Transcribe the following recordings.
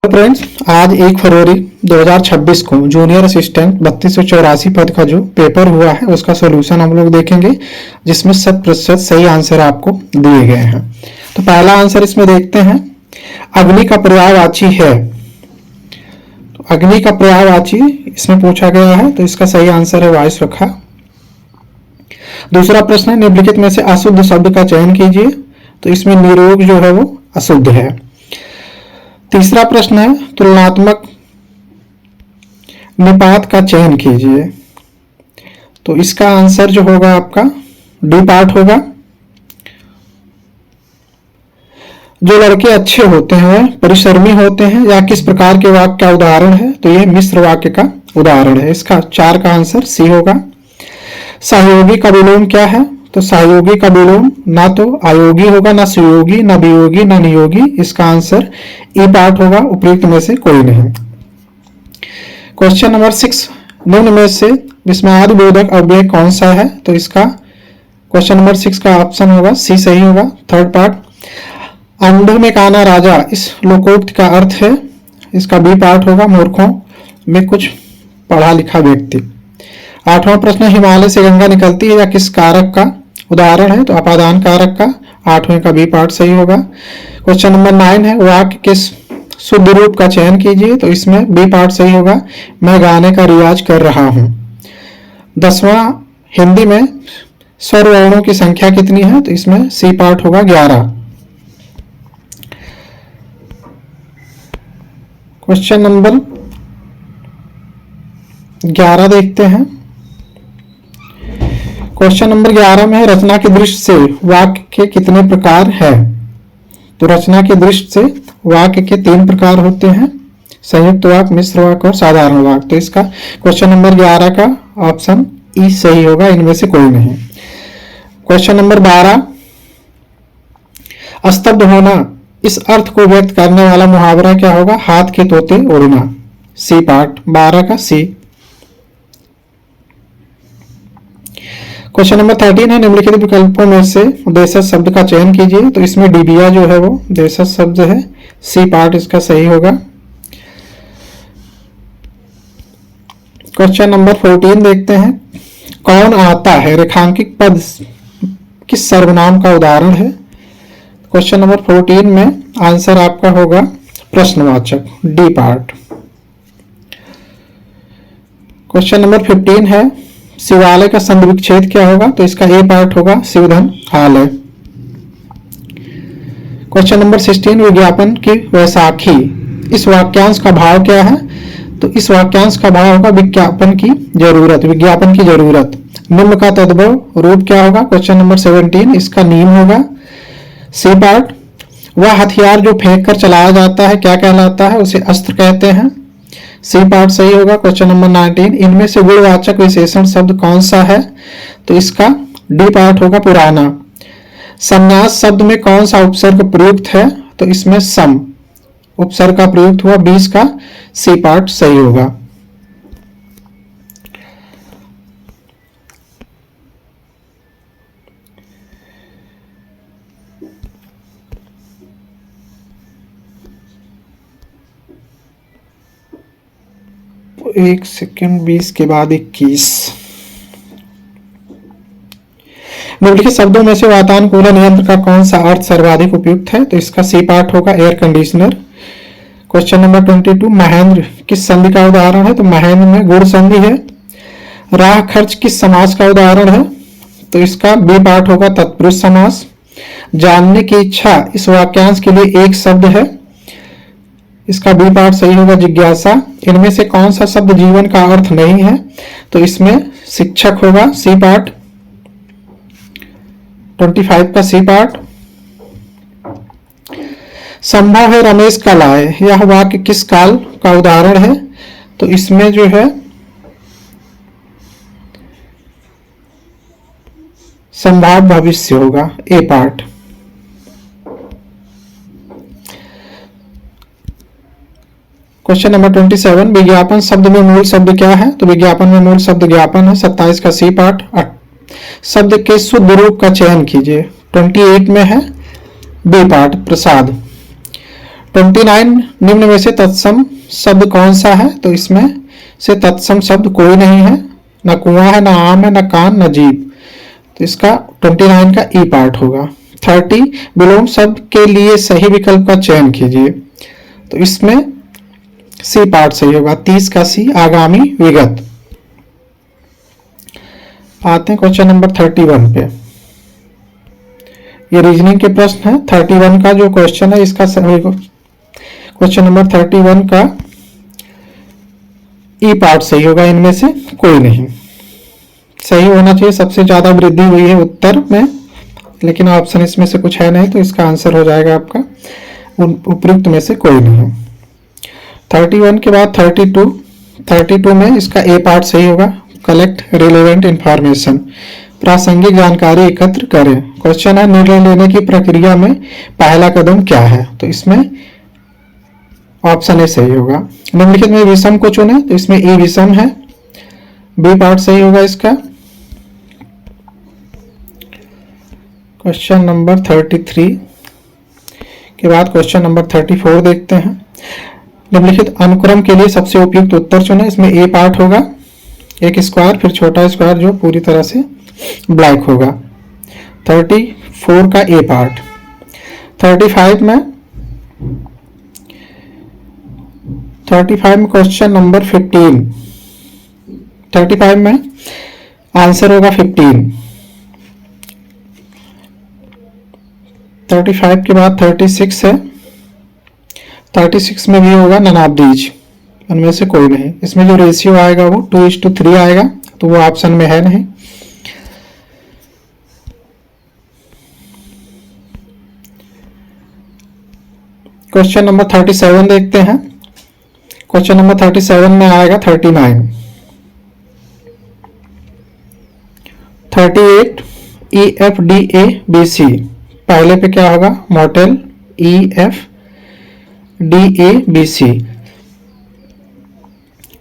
Friends, आज 1 फरवरी 2026 को junior assistant 3284 पद का जो पेपर हुआ है उसका सॉल्यूशन हम लोग देखेंगे, जिसमें 100% सही आंसर आपको दिए गए हैं। तो पहला आंसर इसमें देखते हैं, अग्नि का पर्यायवाची है। तो अग्नि का पर्यायवाची इसमें पूछा गया है, तो इसका सही आंसर है वायुसुरक्षा। दूसरा प्रश्न है, निम्नलिखित में से अशुद्ध शब्द का चयन कीजिए। तो इसमें निरोग जो है वो अशुद्ध है। तीसरा प्रश्न है, तुलनात्मक निपात का चयन कीजिए। तो इसका आंसर जो होगा आपका डी पार्ट होगा। जो लड़के अच्छे होते हैं, परिश्रमी होते हैं, या किस प्रकार के वाक्य का उदाहरण है? तो यह मिश्र वाक्य का उदाहरण है। इसका 4 का आंसर सी होगा। सहयोगी का विलोम क्या है? तो सहयोगी का विलोम ना तो अयोगी होगा, ना सुयोगी, ना वियोगी, ना नियोगी। इसका आंसर ई पार्ट होगा, उपयुक्त में से कोई नहीं। क्वेश्चन नंबर 6, निम्न में से विस्मयादि बोधक अव्यय कौन सा है? तो इसका क्वेश्चन नंबर 6 का ऑप्शन होगा सी सही होगा। थर्ड पार्ट, अंधों में काना राजा इस लोकोक्ति का अर्थ है। इसका बी पार्ट होगा, मूर्खों में कुछ पढ़ा लिखा व्यक्ति। आठवां प्रश्न, हिमालय से गंगा निकलती है या किस कारक का उदाहरण है? तो अपादान कारक का। 8वें का बी पार्ट सही होगा। क्वेश्चन नंबर 9 है, वाक्य के शुद्ध रूप का चयन कीजिए। तो इसमें बी पार्ट सही होगा, मैं गाने का रियाज कर रहा हूं। 10वां, हिंदी में स्वर वर्णों की संख्या कितनी है? तो इसमें सी पार्ट होगा 11। क्वेश्चन नंबर 11 देखते हैं। क्वेश्चन नंबर 11 में रचना की दृष्टि से वाक्य के कितने प्रकार है? तो रचना की दृष्टि से वाक्य के 3 प्रकार होते हैं, संयुक्त वाक्य, मिश्र वाक्य और साधारण वाक्य। तो इसका क्वेश्चन नंबर 11 का ऑप्शन ई सही होगा, इनमें से कोई नहीं। क्वेश्चन नंबर 12, स्तब्ध होना इस अर्थ को व्यक्त करने वाला मुहावरा क्या होगा? हाथ के तोते उड़ना। सी पार्ट, 12 का सी। क्वेश्चन नंबर 13 है, निम्नलिखित विकल्पों में से देशज शब्द का चयन कीजिए। तो इसमें डिबिया जो है वो देशज शब्द है, सी पार्ट इसका सही होगा। क्वेश्चन नंबर 14 देखते हैं, कौन आता है रेखांकित पद किस सर्वनाम का उदाहरण है? क्वेश्चन नंबर 14 में आंसर आपका होगा प्रश्नवाचक, डी पार्ट। क्वेश्चन नंबर 15 है, शिवालय का संधि विच्छेद क्या होगा? तो इसका ए पार्ट होगा शिवधन आलय। क्वेश्चन नंबर 16, विज्ञापन की वैसाखी इस वाक्यांश का भाव क्या है? तो इस वाक्यांश का भाव होगा विज्ञापन की जरूरत, विज्ञापन की जरूरत। निम्न का तद्भव रूप क्या होगा? क्वेश्चन नंबर 17 इसका नीम होगा, सी पार्ट। वह हथियार जो फेंक कर चलाया जाता है क्या कहलाता है? उसे अस्त्र कहते हैं, सी पार्ट सही होगा। क्वेश्चन नंबर 19, इनमें से गुणवाचक विशेषण शब्द कौन सा है? तो इसका डी पार्ट होगा पुराना। संन्यास शब्द में कौन सा उपसर्ग प्रयुक्त है? तो इसमें सम उपसर्ग का प्रयुक्त हुआ, 20 का सी पार्ट सही होगा। एक सेकेंड, 20 के बाद 21। निम्नलिखित शब्दों में से वातानुकूलन यंत्र का कौन सा अर्थ सर्वाधिक उपयुक्त है? तो इसका सी पार्ट होगा air conditioner. Question number 22, Mahendra किस संधि का उदाहरण है? तो महेंद्र में गुण संधि है। राह खर्च किस समास का उदाहरण है? तो इसका बी पार्ट होगा तत्पुरुष समास। जानने की इच्छा इस वाक्यांश के लिए एक शब्द है, इसका बी पार्ट सही होगा जिज्ञासा। इनमें से कौन सा शब्द जीवन का अर्थ नहीं है? तो इसमें शिक्षक होगा, सी पार्ट। 25 का सी पार्ट। संभव है रमेश कल आए, यह वाक्य किस काल का उदाहरण है? तो इसमें जो है संभाव्य भविष्य होगा, ए पार्ट। क्वेश्चन नंबर 27, विज्ञापन शब्द में मूल शब्द क्या है? तो विज्ञापन में मूल शब्द ज्ञापन है, 27 का सी पार्ट। शब्द के शुद्ध रूप का चयन कीजिए। 28 में है बी पार्ट प्रसाद। 29 निम्न में से तत्सम शब्द कौन सा है? तो इसमें से तत्सम शब्द कोई नहीं है, ना कुआं है, ना आम है, ना कान, ना जीभ। तो इसका 29 का ई पार्ट होगा। 30 विलोम शब्द के लिए सही विकल्प का चयन कीजिए। तो इसमें सी पार्ट सही होगा। 30 का सी, आगामी, विगत। आते हैं क्वेश्चन नंबर 31 पे। ये रीजनिंग के प्रश्न है। 31 का जो क्वेश्चन है इसका क्वेश्चन नंबर 31 का ई पार्ट सही होगा, इनमें से कोई नहीं सही होना चाहिए। सबसे ज्यादा वृद्धि हुई है उत्तर में, लेकिन ऑप्शन इसमें से कुछ है नहीं, तो इसका आंसर हो जाएगा आपका उपयुक्त में से कोई नहीं। 31 के बाद 32 में इसका ए पार्ट सही होगा। कलेक्ट रिलेवेंट इंफॉर्मेशन, प्रासंगिक जानकारी एकत्र करें। क्वेश्चन है निर्णय लेने की प्रक्रिया में पहला कदम क्या है? तो इसमें ऑप्शन ए सही होगा। निम्नलिखित में विषम को चुने, तो इसमें ए विषम है, बी पार्ट सही होगा इसका। क्वेश्चन नंबर 33 के बाद क्वेश्चन नंबर 34 देखते हैं। निम्नलिखित अनुक्रम के लिए सबसे उपयुक्त उत्तर चुने। इसमें ए पार्ट होगा, एक स्क्वायर, फिर छोटा स्क्वायर जो पूरी तरह से ब्लैक होगा। 34 का ए पार्ट। 35 में क्वेश्चन नंबर 15। 35 में आंसर होगा 15। 35 के बाद 36 है। 36 में भी होगा ननाब्दीज, उनमें से कोई नहीं। इसमें जो रेशियो आएगा वो 2:3 आएगा, तो वो ऑप्शन में है नहीं। क्वेश्चन नंबर 37 देखते हैं। क्वेश्चन नंबर 37 में आएगा 39। 38 EFDABC, पहले पे क्या होगा? Model EFDABC।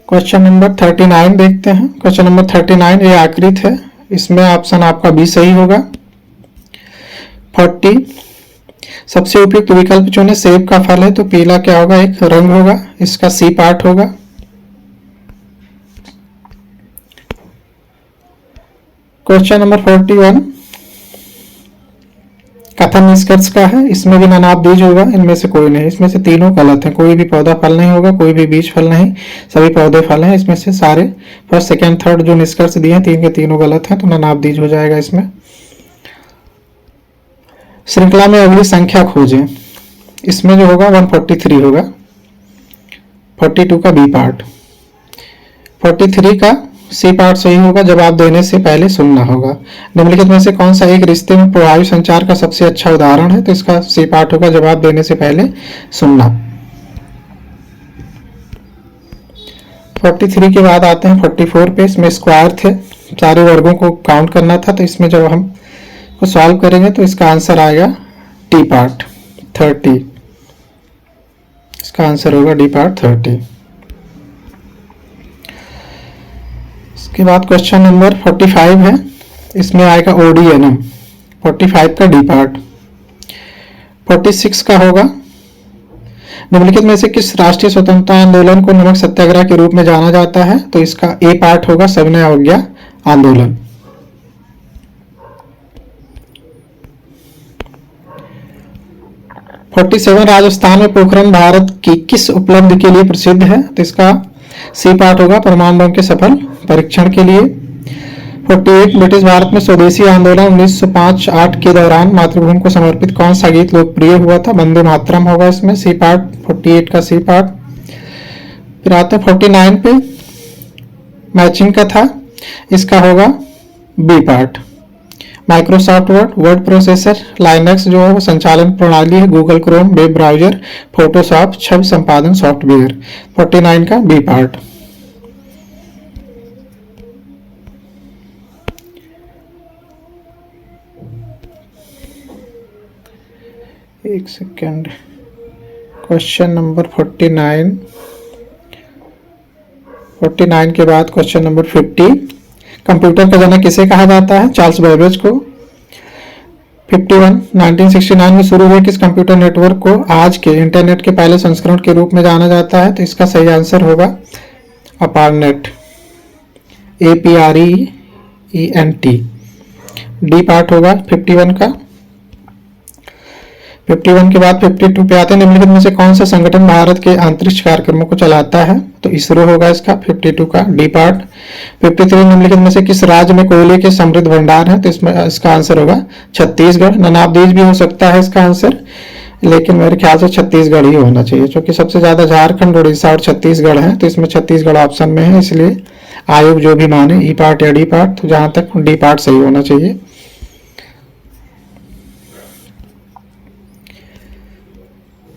क्वेश्चन नंबर 39 देखते हैं। क्वेश्चन नंबर 39 ये आकृत है, इसमें ऑप्शन आपका बी सही होगा। 40 सबसे उपयुक्त विकल्प चुने। सेब का फल है तो पीला क्या होगा? एक रंग होगा, इसका सी पार्ट होगा। क्वेश्चन नंबर 41 कथन निष्कर्ष का है, इसमें भी नानाबीज होगा, इनमें से कोई नहीं। इसमें से तीनों गलत हैं, कोई भी पौधा फल नहीं होगा, कोई भी बीज फल नहीं, सभी पौधे फल हैं। इसमें से सारे फर्स्ट सेकंड थर्ड जो निष्कर्ष दिए हैं, तीन के तीनों गलत हैं, तो नानाबीज हो जाएगा इसमें। श्रृंखला में अगली संख्या खोजें, इसमें जो होगा 143 होगा। 42 का बी पार्ट। 43 का सी पार्ट सही होगा। जवाब देने से पहले सुनना होगा। निम्नलिखित में से कौन सा एक रिश्ते में प्रभावी संचार का सबसे अच्छा उदाहरण है? तो इसका सी पार्ट होगा, जवाब देने से पहले सुनना। 43 के बाद आते हैं 44 पे। इसमें स्क्वायर थे, सारे वर्गों को काउंट करना था, तो इसमें जब हम को सॉल्व करेंगे तो इसका आंसर आएगा डी पार्ट 30। इसका आंसर होगा डी पार्ट 30। इसके बाद क्वेश्चन नंबर 45 है, इसमें आएगा ओडीएनएम। 45 का डी पार्ट। 46 का होगा निम्नलिखित में से किस राष्ट्रीय स्वतंत्रता आंदोलन को नमक सत्याग्रह के रूप में जाना जाता है? तो इसका ए पार्ट होगा सविनय अवज्ञा आंदोलन। 47 राजस्थान में पोखरण भारत की किस उपलब्धि के लिए प्रसिद्ध है? तो इसका सी पार्ट होगा परमाणु बम के सफल परीक्षण के लिए। 48 ब्रिटिश भारत में स्वदेशी आंदोलन 1905-8 के दौरान मातृभूमि को समर्पित कौन सा गीत लोकप्रिय हुआ था? वंदे मातरम होगा इसमें सी पार्ट। 48 का सी पार्ट। फिर आते हैं 49 पे, मैचिंग का था, इसका होगा B part. Microsoft Word processor, Linux जो है वो संचालन प्रणाली है, Google Chrome web browser, Photoshop छवि संपादन सॉफ्टवेयर। 49 का बी पार्ट। एक सेकेंड। क्वेश्चन नंबर 49 के बाद क्वेश्चन नंबर 50। कंप्यूटर का जनक किसे कहा जाता है? चार्ल्स बेबेज को। 51 1969 में शुरू हुए किस कंप्यूटर नेटवर्क को आज के इंटरनेट के पहले संस्करण के रूप में जाना जाता है? तो इसका सही आंसर होगा अपारनेट, APRENT। डी पार्ट होगा 51 का। 51 के बाद 52 पे आते हैं। निम्नलिखित में से कौन सा संगठन भारत के अंतरिक्ष कार्यक्रमों को चलाता है? तो इसरो होगा इसका 52 का डी पार्ट। 53 निम्नलिखित में से किस राज्य में कोयले के समृद्ध भंडार है? तो इसमें इसका आंसर होगा छत्तीसगढ़। ननाबदीज भी हो सकता है इसका आंसर, लेकिन मेरे ख्याल से छत्तीसगढ़ ही होना चाहिए, क्योंकि सबसे ज्यादा झारखंड, उड़ीसा और छत्तीसगढ़ है, तो इसमें छत्तीसगढ़ ऑप्शन में है, इसलिए आयोग जो भी माने ई पार्ट या डी पार्ट, तो जहां तक डी पार्ट सही होना चाहिए।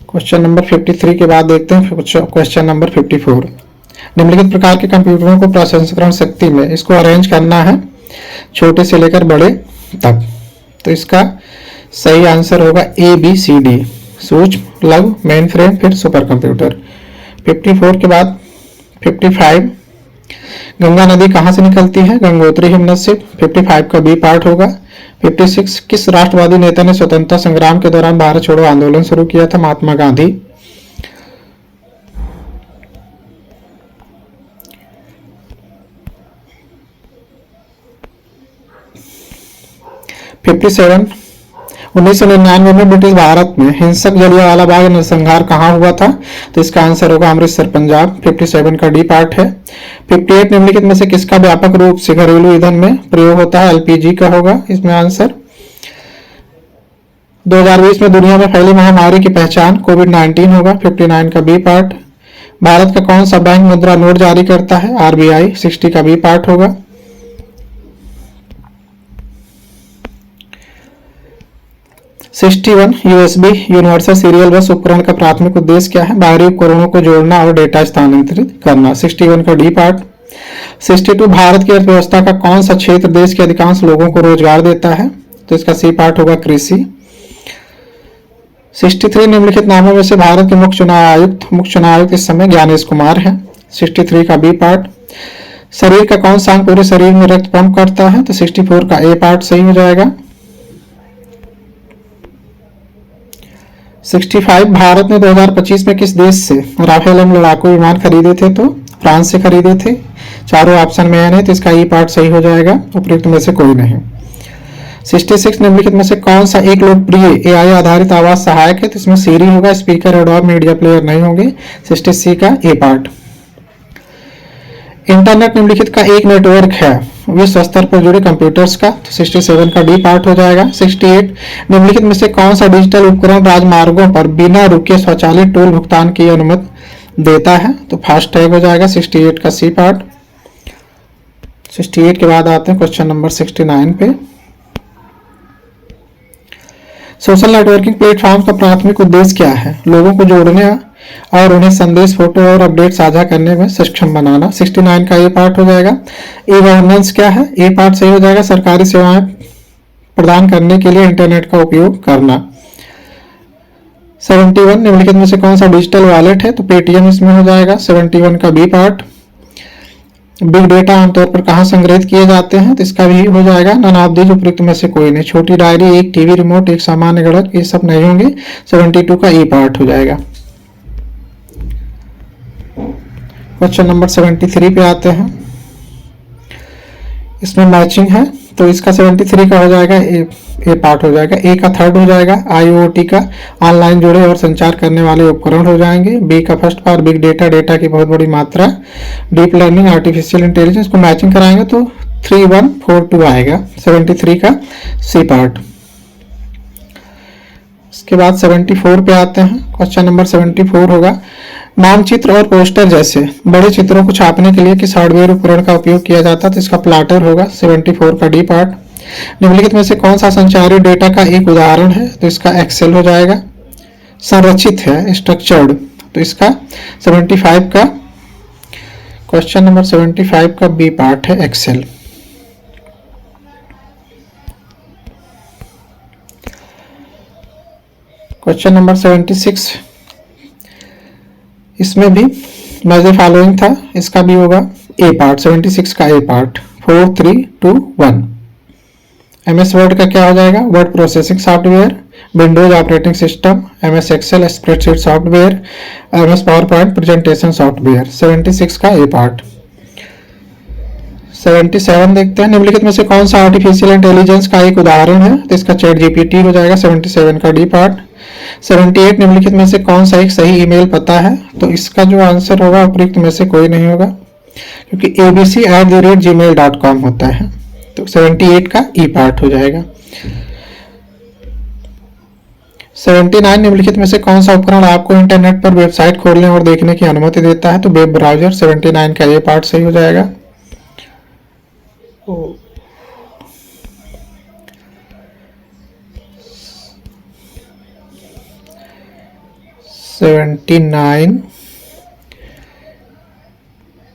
क्वेश्चन नंबर 53 के बाद देखते हैं क्वेश्चन नंबर 54। निम्नलिखित प्रकार के कंप्यूटरों को प्रसंस्करण शक्ति में इसको अरेंज करना है छोटे से लेकर बड़े तक, तो इसका सही आंसर होगा ABCD, सूक्ष्म, लघु, मेन फ्रेम, फिर सुपर कंप्यूटर। 54 के बाद 55, गंगा नदी कहां से निकलती है? गंगोत्री हिमनद से। 55 का बी पार्ट होगा। 56, किस राष्ट्रवादी नेता ने स्वतंत्रता संग्राम के दौरान भारत छोड़ो आंदोलन शुरू किया था? महात्मा गांधी। 57, 1999 में ब्रिटिश भारत में हिंसक जलियांवाला बाग नरसंहार कहाँ हुआ था? तो इसका आंसर होगा अमृतसर, पंजाब। 57 का डी पार्ट है। 58, निम्नलिखित में से किसका व्यापक रूप से घरेलू ईंधन में प्रयोग होता है? LPG का होगा इसमें आंसर। 2020 में दुनिया में फैली महामारी की पहचान कोविड-19 होगा। 59 का बी पार्ट। भारत का कौन सा बैंक मुद्रा नोट जारी करता है? RBI। 60 का बी पार्ट होगा। 61, USB यूनिवर्सल सीरियल बस उपकरण का प्राथमिक उद्देश्य क्या है? बाहरी उपकरणों को जोड़ना और डेटा स्थानांतरित करना। 61 का डी पार्ट। 62, भारत की अर्थव्यवस्था का कौन सा क्षेत्र देश के अधिकांश लोगों को रोजगार देता है? तो इसका सी पार्ट होगा कृषि। 63, निम्नलिखित नामों में से भारत के मुख्य चुनाव आयुक्त इस समय ज्ञानेश कुमार है। 63 का बी पार्ट। शरीर का कौन सा अंग पूरे शरीर में रक्त पंप करता है? तो 64 का ए पार्ट सही हो जाएगा। 65, भारत ने 2025 में किस देश से राफेल एम लड़ाकू विमान खरीदे थे? तो फ्रांस से खरीदे थे। चारों ऑप्शन में है, तो इसका ई पार्ट सही हो जाएगा, उपयुक्त में से कोई नहीं। 66, निम्नलिखित में से कौन सा एक लोकप्रिय AI आधारित आवाज सहायक है? तो इसमें सीरी होगा, स्पीकर, एडोब, मीडिया प्लेयर नहीं होंगे। 66 का ए पार्ट। इंटरनेट निम्नलिखित का एक नेटवर्क है विश्व स्तर पर जुड़े कंप्यूटर्स का। तो 67 का डी पार्ट हो जाएगा। 68, निम्नलिखित में से कौन सा डिजिटल उपकरण राजमार्गों पर बिना रुके स्वचालित टोल भुगतान की अनुमति देता है? तो फास्टैग हो जाएगा। 68 का सी पार्ट। 68 के बाद आते हैं क्वेश्चन नंबर 69 पे। सोशल नेटवर्किंग प्लेटफॉर्म का प्राथमिक उद्देश्य क्या है? लोगों को जोड़ने और उन्हें संदेश, फोटो और अपडेट साझा करने में सक्षम बनाना। 69 का ए पार्ट हो जाएगा। ई गवर्नेंस क्या है? ए पार्ट सही हो जाएगा, सरकारी सेवाएं प्रदान करने के लिए इंटरनेट का उपयोग करना। 71, निम्नलिखित में से कौन सा डिजिटल वॉलेट है? तो पेटीएम इसमें हो जाएगा। 71 का बी पार्ट। बिग डेटा आमतौर पर कहां संग्रहित किए जाते हैं? तो इसका भी हो जाएगा ननाबदीज, उपयुक्त में से कोई नहीं। छोटी डायरी, एक टीवी रिमोट, एक सामान्य गणक, ये सब नहीं होंगे। 72 का ई पार्ट हो जाएगा। क्वेश्चन नंबर 73 पे आते हैं। इसमें मैचिंग है, तो इसका 73 का हो जाएगा ए पार्ट हो जाएगा। ए का थर्ड हो जाएगा IoT का ऑनलाइन जुड़े और संचार करने वाले उपकरण हो जाएंगे। बी का first part big data, data की बहुत बड़ी मात्रा, डीप लर्निंग, आर्टिफिशियल इंटेलिजेंस को मैचिंग कराएंगे तो 3142 आएगा। 73 का सी पार्ट। इसके बाद 74 पे आते हैं। क्वेश्चन नंबर 74 होगा, मानचित्र और पोस्टर जैसे बड़े चित्रों को छापने के लिए किस हार्डवेयर उपकरण का उपयोग किया जाता है? तो इसका प्लाटर होगा। 74 का डी पार्ट। निम्नलिखित में से कौन सा संचारी डेटा का एक उदाहरण है? तो इसका एक्सेल हो जाएगा। संरचित है, स्ट्रक्चर्ड, तो इसका 75 का क्वेश्चन नंबर 75 का बी पार्ट है एक्सेल। क्वेश्चन नंबर 76, इसमें भी मैच द फॉलोइंग था, इसका भी होगा ए पार्ट। 76 का ए पार्ट। 4 3 2 1 MS वर्ड का क्या हो जाएगा, word processing software, Windows operating system, MS Excel spreadsheet software, MS PowerPoint presentation software. 76 का ए पार्ट। 77 देखते हैं, निम्नलिखित में से कौन सा आर्टिफिशियल इंटेलिजेंस का एक उदाहरण है, तो इसका चैट जीपीटी हो जाएगा 77 का डी पार्ट। 78 निम्नलिखित में से कौन सा एक सही ईमेल पता है, तो इसका जो आंसर होगा उपयुक्त में से कोई नहीं होगा, क्योंकि abc@gmail.com होता है, तो 78 का ई पार्ट हो जाएगा। 79 निम्नलिखित में से कौन सा उपकरण आपको इंटरनेट पर वेबसाइट खोलने और देखने की अनुमति देता है, तो वेब ब्राउजर। 79 का ये पार्ट सही हो जाएगा। 79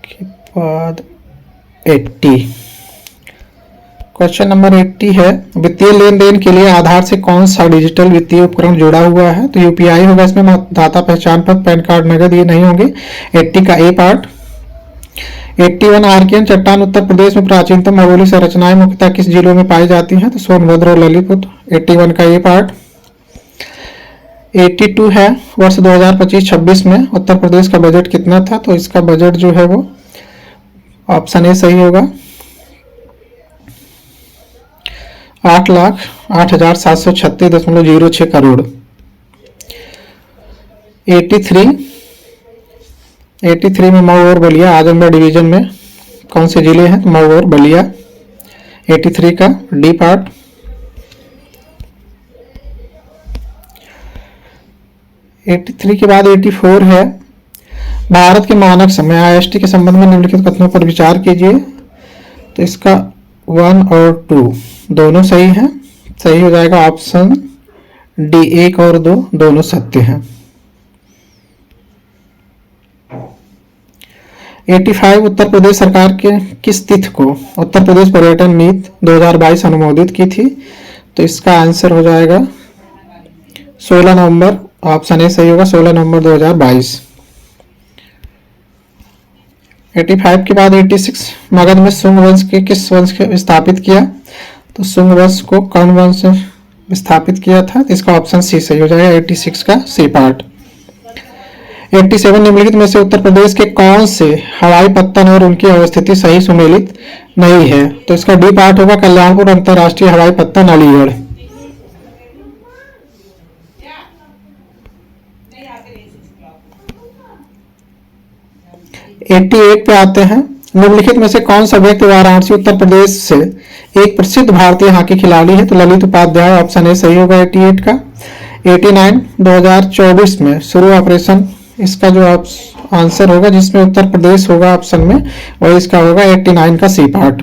के बाद 80। क्वेश्चन नंबर 80 है, वित्तीय लेन देन के लिए आधार से कौन सा डिजिटल वित्तीय उपकरण जुड़ा हुआ है, तो यूपीआई होगा इसमें, मतदाता पहचान पत्र, पैन कार्ड, नगद ये नहीं होंगे। 80 का ए पार्ट। 81 आर्कियन चट्टान उत्तर प्रदेश में प्राचीनतम भौगोलिक संरचनाएं मुख्यतः किस जिलों में पाई जाती हैं, तो सोनभद्र और ललितपुर। 81 का ए पार्ट। 82 है, वर्ष 2025-26 में उत्तर प्रदेश का बजट कितना था, तो इसका बजट जो है वो ऑप्शन ए सही होगा, 8,08,736.06 करोड़। 83 में मऊ और बलिया आजमगढ़ डिवीजन में कौन से जिले हैं, तो मऊ और बलिया। 83 का डी पार्ट। 83 के बाद 84 है, भारत के मानक समय IST के संबंध में निम्नलिखित कथनों पर विचार कीजिए, तो इसका 1 और 2 दोनों सही हैं, सही हो जाएगा ऑप्शन डी। 1 और 2 दोनों सत्य हैं। 85 उत्तर प्रदेश सरकार के किस तिथि को उत्तर प्रदेश पर्यटन नीति 2022 अनुमोदित की थी, तो इसका आंसर हो जाएगा 16 नवंबर, ऑप्शन ए सही होगा, 16 नवंबर 2022। 85 के बाद 86 मगध में शुंग वंश के किस वंश के स्थापित किया, तो शुंग वंश को कर्ण वंश ने स्थापित किया था, तो इसका ऑप्शन सी सही हो जाएगा, 86 का सी पार्ट। 87 निम्नलिखित में से उत्तर प्रदेश के कौन से हवाई पत्तन और उनकी अवस्थिति सही सुमेलित नहीं है, तो इसका डी पार्ट होगा, कल्याणपुर अंतरराष्ट्रीय हवाई पत्तन अलीगढ़। 88 पे आते हैं, निम्नलिखित में से कौन सा व्यक्ति वाराणसी उत्तर प्रदेश से एक प्रसिद्ध भारतीय हॉकी खिलाड़ी है, तो ललित उपाध्याय, ऑप्शन ए सही होगा 88 का। 89 2024 में शुरू ऑपरेशन, इसका जो आंसर होगा जिसमें उत्तर प्रदेश होगा ऑप्शन में, और इसका होगा 89 का सी पार्ट।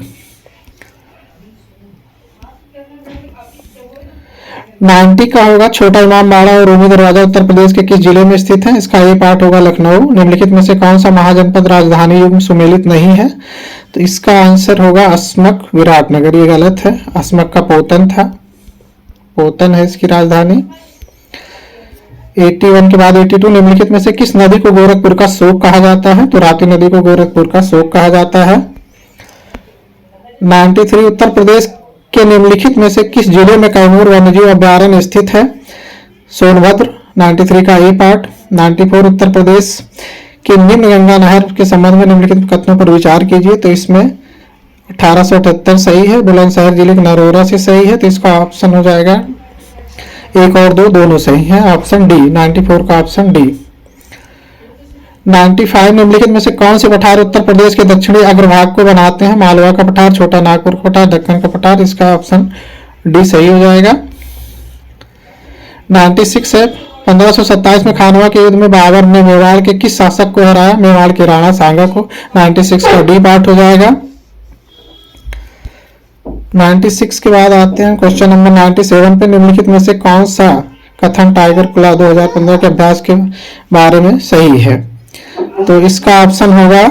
90 का होगा, छोटा इमाम बाड़ा और रूमी दरवाजा उत्तर प्रदेश के किस जिले में स्थित है, इसका ए पार्ट होगा लखनऊ। निम्नलिखित में से कौन सा महाजनपद राजधानी युग में सुमेलित नहीं है, तो इसका आंसर होगा अस्मक विराटनगर, ये गलत है, अस्मक का पोतन था, पोतन है इसकी राजधानी। 81 के बाद 82 निम्नलिखित में से किस नदी को गोरखपुर का शोक कहा जाता है, तो राप्ती नदी को गोरखपुर का शोक कहा जाता है। 93 उत्तर प्रदेश के निम्नलिखित में से किस जिले में कैमूर वन्यजीव अभ्यारण्य स्थित है, सोनभद्र। 93 का ए पार्ट। 94 उत्तर प्रदेश के निम्न गंगा नहर के संबंध में निम्नलिखित कथनों पर विचार कीजिए, तो इसमें 1878 सही है, बुलंदशहर जिले के नरोरा से सही है, तो इसका ऑप्शन हो जाएगा 1 और 2 दोनों सही हैं, ऑप्शन डी, 94 का ऑप्शन डी। 95 निम्नलिखित में से कौन से पठार उत्तर प्रदेश के दक्षिणी अग्रभाग को बनाते हैं, मालवा का पठार, छोटा नागपुर का पठार, दक्कन का पठार, इसका ऑप्शन डी सही हो जाएगा। 96 है, 1527 में खानवा के युद्ध में बाबर ने मेवाड़ के किस शासक को हराया, मेवाड़ के राणा सांगा को। 96 का डी पार्ट हो जाएगा। 96 के बाद आते हैं क्वेश्चन नंबर 97 पे, निम्नलिखित में से कौन सा कथन टाइगर क्ला 2015 के अभ्यास के बारे में सही है, तो इसका ऑप्शन होगा,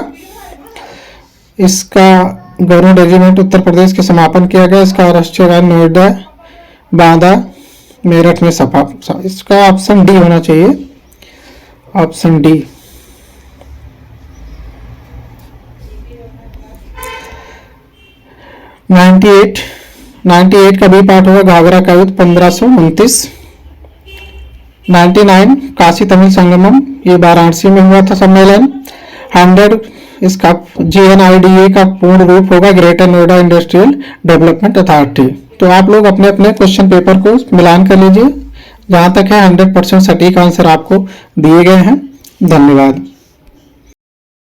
इसका गरुड़ रेजिमेंट उत्तर प्रदेश के समापन किया गया, इसका राष्ट्रीय गान नोएडा, बांदा, मेरठ में सपा, इसका ऑप्शन डी होना चाहिए, ऑप्शन डी। 98 98 का बी पार्ट होगा घाघरा का युद्ध 1529। 99 काशी तमिल संगमम, ये वाराणसी में हुआ था सम्मेलन। 100 इसका GNIDA का पूर्ण रूप होगा greater Noida industrial development authority. तो आप लोग अपने अपने क्वेश्चन पेपर को मिलान कर लीजिए, जहां तक है 100% सटीक आंसर आपको दिए गए हैं। धन्यवाद।